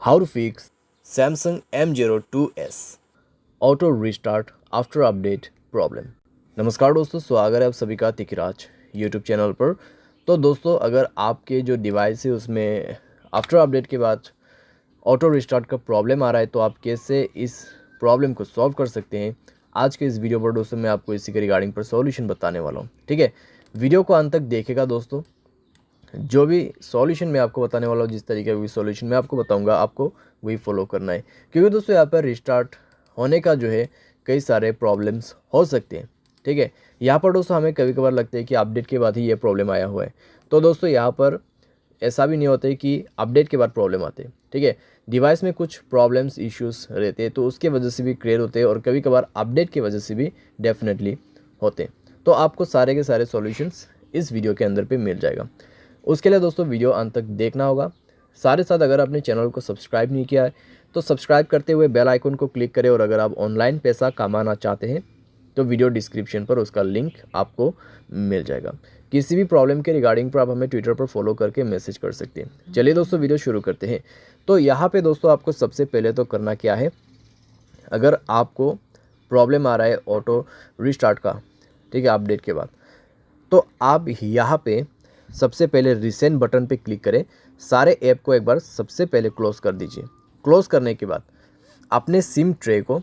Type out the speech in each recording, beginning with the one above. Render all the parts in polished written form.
How to fix Samsung M02S auto restart after update problem. नमस्कार दोस्तों, स्वागत है आप सभी का तिकराज यूट्यूब चैनल पर। तो दोस्तों, अगर आपके जो डिवाइस है उसमें आफ्टर अपडेट के बाद ऑटो रिस्टार्ट का प्रॉब्लम आ रहा है तो आप कैसे इस प्रॉब्लम को सॉल्व कर सकते हैं, आज के इस वीडियो पर दोस्तों मैं आपको इसी के रिगार्डिंग पर सॉल्यूशन बताने वाला हूँ। ठीक है, वीडियो को अंत तक देखेगा दोस्तों। जो भी सॉल्यूशन मैं आपको बताने वाला हूँ, जिस तरीके का भी सॉल्यूशन मैं आपको बताऊंगा, आपको वही फॉलो करना है, क्योंकि दोस्तों यहाँ पर रिस्टार्ट होने का जो है कई सारे प्रॉब्लम्स हो सकते हैं। ठीक है, यहाँ पर दोस्तों हमें कभी कभार लगता है कि अपडेट के बाद ही ये प्रॉब्लम आया हुआ है, तो दोस्तों यहाँ पर ऐसा भी नहीं होता है कि अपडेट के बाद प्रॉब्लम आते हैं। ठीक है, डिवाइस में कुछ प्रॉब्लम्स इश्यूज़ रहते हैं तो उसके वजह से भी क्लियर होते हैं, और कभी कभार अपडेट की वजह से भी डेफिनेटली होते हैं। तो आपको सारे के सारे सॉल्यूशंस इस वीडियो के अंदर पे मिल जाएगा। उसके लिए दोस्तों वीडियो अंत तक देखना होगा। साथ साथ अगर आपने चैनल को सब्सक्राइब नहीं किया है तो सब्सक्राइब करते हुए बेल आइकन को क्लिक करें, और अगर आप ऑनलाइन पैसा कमाना चाहते हैं तो वीडियो डिस्क्रिप्शन पर उसका लिंक आपको मिल जाएगा। किसी भी प्रॉब्लम के रिगार्डिंग पर आप हमें ट्विटर पर फॉलो करके मैसेज कर सकते हैं। चलिए दोस्तों, वीडियो शुरू करते हैं। तो यहाँ पे दोस्तों आपको सबसे पहले तो करना क्या है, अगर आपको प्रॉब्लम आ रहा है ऑटो रिस्टार्ट का, ठीक है, अपडेट के बाद, तो आप यहाँ पे सबसे पहले रिसेंट बटन पे क्लिक करें। सारे ऐप को एक बार सबसे पहले क्लोज़ कर दीजिए। क्लोज़ करने के बाद अपने सिम ट्रे को,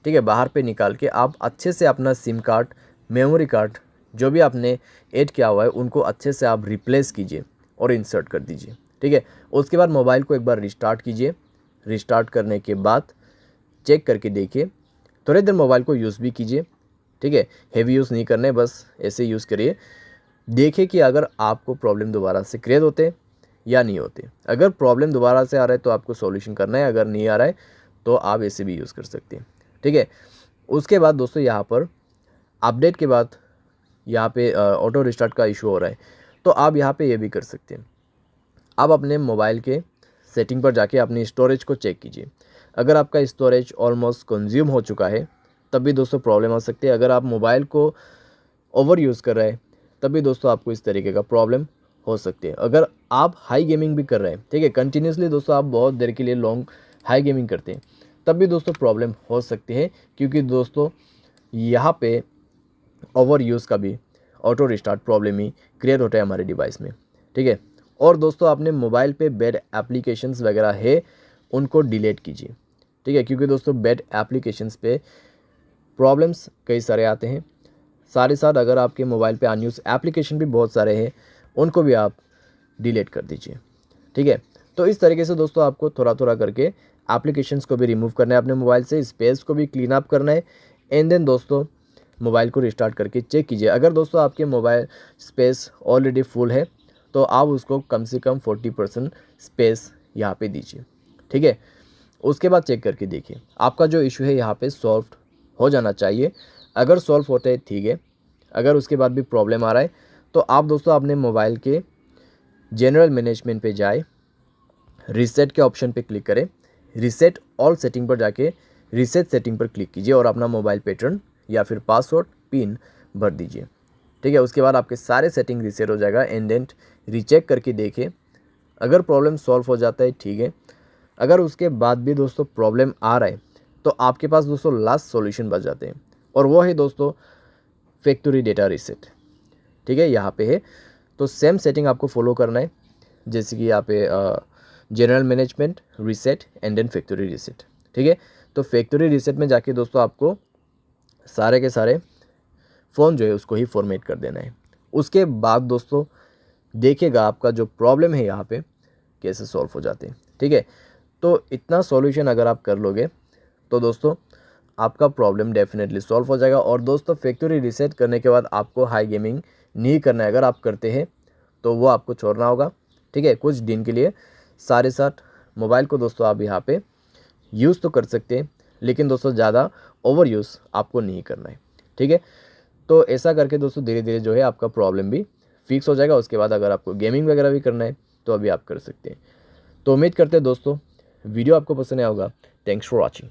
ठीक है, बाहर पे निकाल के आप अच्छे से अपना सिम कार्ड, मेमोरी कार्ड जो भी आपने ऐड किया हुआ है उनको अच्छे से आप रिप्लेस कीजिए और इंसर्ट कर दीजिए। ठीक है, उसके बाद मोबाइल को एक बार रिस्टार्ट कीजिए। रिस्टार्ट करने के बाद चेक करके देखिए, थोड़ी देर मोबाइल को यूज़ भी कीजिए। ठीक है, हेवी यूज़ नहीं करना है, बस ऐसे यूज़ करिए। देखिए कि अगर आपको प्रॉब्लम दोबारा से क्रिएट होते या नहीं होते। अगर प्रॉब्लम दोबारा से आ रहा है तो आपको सॉल्यूशन करना है, अगर नहीं आ रहा है तो आप ऐसे भी यूज़ कर सकते हैं। ठीक है, उसके बाद दोस्तों यहाँ पर अपडेट के बाद यहाँ पे ऑटो रिस्टार्ट का इशू हो रहा है, तो आप यहाँ पे ये भी कर सकते हैं। आप अपने मोबाइल के सेटिंग पर जाके अपनी स्टोरेज को चेक कीजिए। अगर आपका स्टोरेज ऑलमोस्ट कंज्यूम हो चुका है तब भी दोस्तों प्रॉब्लम आ सकती है। अगर आप मोबाइल को ओवर यूज़ कर रहे हैं तब भी दोस्तों आपको इस तरीके का प्रॉब्लम हो सकती है। अगर आप हाई गेमिंग भी कर रहे हैं, ठीक है, कंटिन्यूसली दोस्तों आप बहुत देर के लिए लॉन्ग हाई गेमिंग करते हैं, तब भी दोस्तों प्रॉब्लम हो सकती है, क्योंकि दोस्तों यहाँ पे ओवर यूज़ का भी ऑटो रिस्टार्ट प्रॉब्लम ही क्रिएट होता है हमारे डिवाइस में। ठीक है, और दोस्तों आपने मोबाइल पे बैड एप्लीकेशंस वगैरह है उनको डिलीट कीजिए। ठीक है, क्योंकि दोस्तों बैड एप्लीकेशंस पे प्रॉब्लम्स कई सारे आते हैं। साथ ही साथ अगर आपके मोबाइल पे अनयूज एप्लीकेशन भी बहुत सारे हैं उनको भी आप डिलीट कर दीजिए। ठीक है, तो इस तरीके से दोस्तों आपको थोड़ा थोड़ा करके एप्लीकेशंस को भी रिमूव करना है अपने मोबाइल से, स्पेस को भी क्लीन अप करना है। एंड देन दोस्तों मोबाइल को रिस्टार्ट करके चेक कीजिए। अगर दोस्तों आपके मोबाइल स्पेस ऑलरेडी फुल है तो आप उसको कम से कम 40% स्पेस यहाँ पे दीजिए। ठीक है, उसके बाद चेक करके देखिए आपका जो इशू है यहाँ पे सॉल्व हो जाना चाहिए। अगर सॉल्व होता है ठीक है, अगर उसके बाद भी प्रॉब्लम आ रहा है तो आप दोस्तों अपने मोबाइल के जनरल मैनेजमेंट पे जाए, रीसेट के ऑप्शन पे क्लिक करें, रीसेट ऑल सेटिंग पर जाके रीसेट सेटिंग पर क्लिक कीजिए और अपना मोबाइल पैटर्न या फिर पासवर्ड पिन भर दीजिए। ठीक है, उसके बाद आपके सारे सेटिंग रीसेट हो जाएगा। एंड देन रीचेक करके देखें, अगर प्रॉब्लम सॉल्व हो जाता है ठीक है, अगर उसके बाद भी दोस्तों प्रॉब्लम आ रहा है तो आपके पास दोस्तों लास्ट सॉल्यूशन बच जाते हैं, और वो है दोस्तों फैक्ट्री डेटा रीसेट। ठीक है, यहाँ पे है तो सेम सेटिंग आपको फॉलो करना है, जैसे कि यहाँ पे general management, reset and then factory reset. ठीक है, तो फैक्ट्री रीसेट में जाके दोस्तों आपको सारे के सारे फ़ोन जो है उसको ही फॉर्मेट कर देना है। उसके बाद दोस्तों देखिएगा आपका जो प्रॉब्लम है यहाँ पे कैसे सॉल्व हो जाते हैं। ठीक है, तो इतना सॉल्यूशन अगर आप कर लोगे तो दोस्तों आपका प्रॉब्लम डेफिनेटली सॉल्व हो जाएगा। और दोस्तों फैक्ट्री रीसेट करने के बाद आपको हाई गेमिंग नहीं करना है। अगर आप करते हैं तो वो आपको छोड़ना होगा। ठीक है, कुछ दिन के लिए। सारे साथ मोबाइल को दोस्तों आप यहाँ पे यूज़ तो कर सकते हैं, लेकिन दोस्तों ज़्यादा ओवर यूज़ आपको नहीं करना है। ठीक है, तो ऐसा करके दोस्तों धीरे धीरे जो है आपका प्रॉब्लम भी फिक्स हो जाएगा। उसके बाद अगर आपको गेमिंग वगैरह भी करना है तो अभी आप कर सकते हैं। तो उम्मीद करते हैं दोस्तों वीडियो आपको पसंद आया होगा। Thanks for watching.